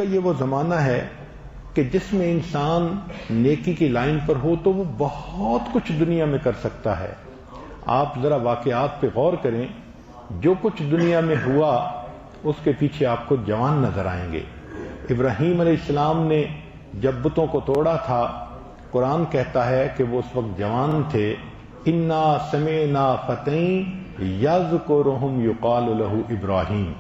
یہ وہ زمانہ ہے کہ جس میں انسان نیکی کی لائن پر ہو تو وہ بہت کچھ دنیا میں کر سکتا ہے. آپ ذرا واقعات پہ غور کریں، جو کچھ دنیا میں ہوا اس کے پیچھے آپ کو جوان نظر آئیں گے. ابراہیم علیہ السلام نے جب بتوں کو توڑا تھا، قرآن کہتا ہے کہ وہ اس وقت جوان تھے. انا سمعنا فتى یذکرہم یقال لہ ابراہیم.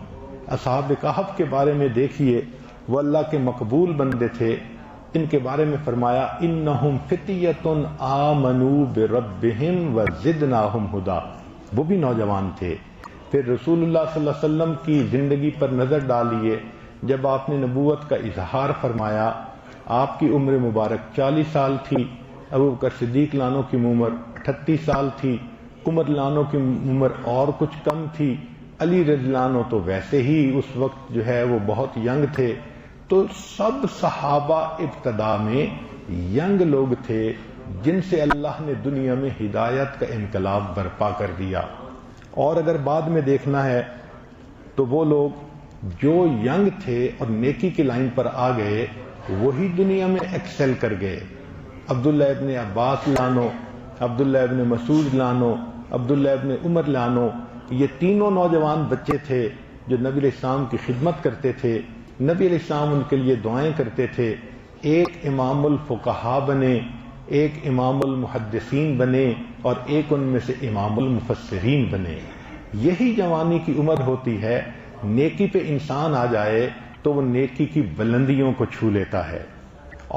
اصحاب کہف کے بارے میں دیکھیے، وہ اللہ کے مقبول بندے تھے. ان کے بارے میں فرمایا انہم فتیۃ آمنوا بربہم وزدناہم ھدی. وہ بھی نوجوان تھے. پھر رسول اللہ صلی اللہ علیہ وسلم کی زندگی پر نظر ڈالیے. جب آپ نے نبوت کا اظہار فرمایا، آپ کی عمر مبارک 40 سال تھی. ابو بکر صدیق لانوں کی عمر 38 سال تھی. عمر لانوں کی عمر اور کچھ کم تھی. علی رضی اللہ عنہ تو ویسے ہی اس وقت جو ہے وہ بہت ینگ تھے. تو سب صحابہ ابتدا میں ینگ لوگ تھے جن سے اللہ نے دنیا میں ہدایت کا انقلاب برپا کر دیا. اور اگر بعد میں دیکھنا ہے تو وہ لوگ جو ینگ تھے اور نیکی کی لائن پر آ گئے وہی دنیا میں ایکسل کر گئے. عبداللہ ابن عباس لانو، عبداللہ ابن مسعود لانو، عبداللہ ابن عمر لانو، یہ تینوں نوجوان بچے تھے جو نبی علیہ السلام کی خدمت کرتے تھے. نبی علیہ السلام ان کے لیے دعائیں کرتے تھے. ایک امام الفقہاء بنے، ایک امام المحدثین بنے، اور ایک ان میں سے امام المفسرین بنے. یہی جوانی کی عمر ہوتی ہے. نیکی پہ انسان آ جائے تو وہ نیکی کی بلندیوں کو چھو لیتا ہے.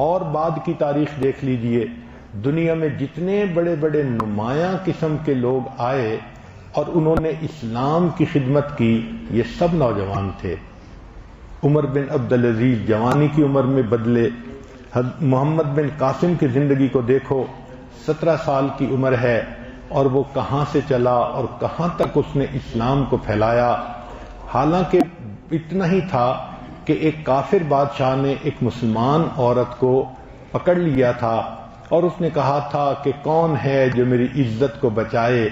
اور بعد کی تاریخ دیکھ لیجئے، دنیا میں جتنے بڑے بڑے نمایاں قسم کے لوگ آئے اور انہوں نے اسلام کی خدمت کی، یہ سب نوجوان تھے. عمر بن عبدالعزیز جوانی کی عمر میں بدلے. محمد بن قاسم کی زندگی کو دیکھو، 17 سال کی عمر ہے اور وہ کہاں سے چلا اور کہاں تک اس نے اسلام کو پھیلایا. حالانکہ اتنا ہی تھا کہ ایک کافر بادشاہ نے ایک مسلمان عورت کو پکڑ لیا تھا اور اس نے کہا تھا کہ کون ہے جو میری عزت کو بچائے.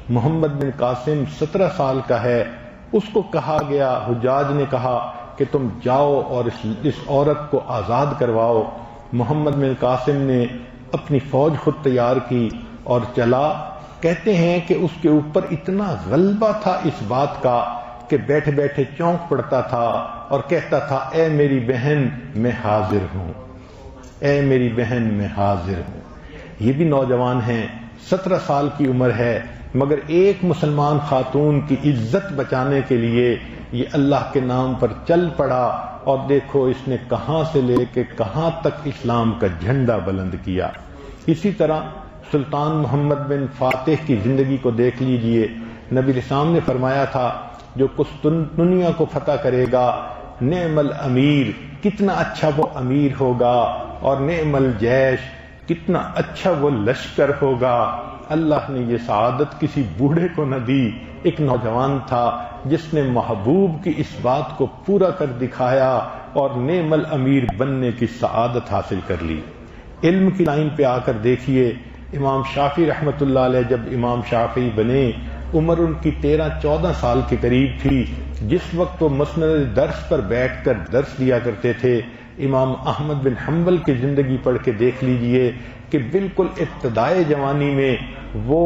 محمد بن قاسم 17 سال کا ہے. اس کو کہا گیا، حجاج نے کہا کہ تم جاؤ اور اس عورت کو آزاد کرواؤ. محمد بن قاسم نے اپنی فوج خود تیار کی اور چلا. کہتے ہیں کہ اس کے اوپر اتنا غلبہ تھا اس بات کا کہ بیٹھے بیٹھے چونک پڑتا تھا اور کہتا تھا اے میری بہن میں حاضر ہوں، اے میری بہن میں حاضر ہوں. یہ بھی نوجوان ہیں، 17 سال کی عمر ہے، مگر ایک مسلمان خاتون کی عزت بچانے کے لیے یہ اللہ کے نام پر چل پڑا. اور دیکھو اس نے کہاں سے لے کے کہاں تک اسلام کا جھنڈا بلند کیا. اسی طرح سلطان محمد بن فاتح کی زندگی کو دیکھ لیجئے. نبی الاسلام نے فرمایا تھا جو قسطنطنیہ کو فتح کرے گا، نعم الامیر، کتنا اچھا وہ امیر ہوگا، اور نعم الجیش، کتنا اچھا وہ لشکر ہوگا. اللہ نے یہ سعادت کسی بوڑھے کو نہ دی، ایک نوجوان تھا جس نے محبوب کی اس بات کو پورا کر دکھایا اور نعم الامیر بننے کی سعادت حاصل کر لی. علم کی لائن پہ آ کر دیکھیے، امام شافعی رحمۃ اللہ علیہ جب امام شافعی بنے، عمر ان کی 13-14 سال کے قریب تھی. جس وقت وہ مسند درس پر بیٹھ کر درس دیا کرتے تھے. امام احمد بن حنبل کی زندگی پڑھ کے دیکھ لیجئے کہ بالکل ابتدائے جوانی میں وہ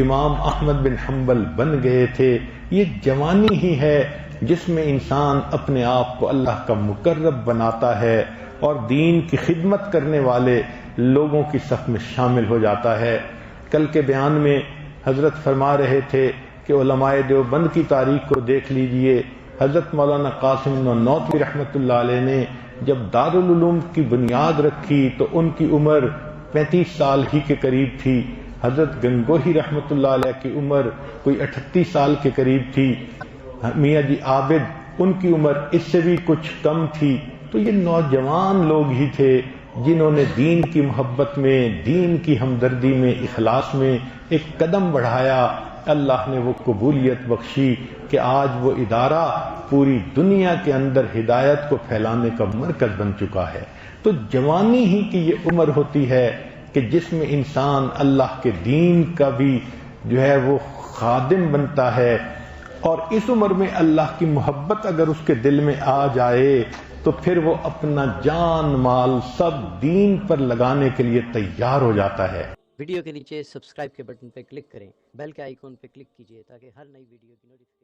امام احمد بن حنبل بن گئے تھے. یہ جوانی ہی ہے جس میں انسان اپنے آپ کو اللہ کا مقرب بناتا ہے اور دین کی خدمت کرنے والے لوگوں کی صف میں شامل ہو جاتا ہے. کل کے بیان میں حضرت فرما رہے تھے کہ علماء دیوبند کی تاریخ کو دیکھ لیجئے. حضرت مولانا قاسم نانوتوی رحمۃ اللہ علیہ نے جب دارالعلوم کی بنیاد رکھی تو ان کی عمر 35 سال ہی کے قریب تھی. حضرت گنگوہی رحمۃ اللہ علیہ کی عمر کوئی 38 سال کے قریب تھی. میاں جی عابد ان کی عمر اس سے بھی کچھ کم تھی. تو یہ نوجوان لوگ ہی تھے جنہوں نے دین کی محبت میں، دین کی ہمدردی میں، اخلاص میں ایک قدم بڑھایا. اللہ نے وہ قبولیت بخشی کہ آج وہ ادارہ پوری دنیا کے اندر ہدایت کو پھیلانے کا مرکز بن چکا ہے. تو جوانی ہی کی یہ عمر ہوتی ہے کہ جس میں انسان اللہ کے دین کا بھی جو ہے وہ خادم بنتا ہے. اور اس عمر میں اللہ کی محبت اگر اس کے دل میں آ جائے تو پھر وہ اپنا جان مال سب دین پر لگانے کے لیے تیار ہو جاتا ہے۔ ویڈیو کے نیچے سبسکرائب کے بٹن پہ کلک کریں، بیل کے آئیکن پہ کلک کیجئے تاکہ ہر نئی ویڈیو کی نوٹیفیکیشن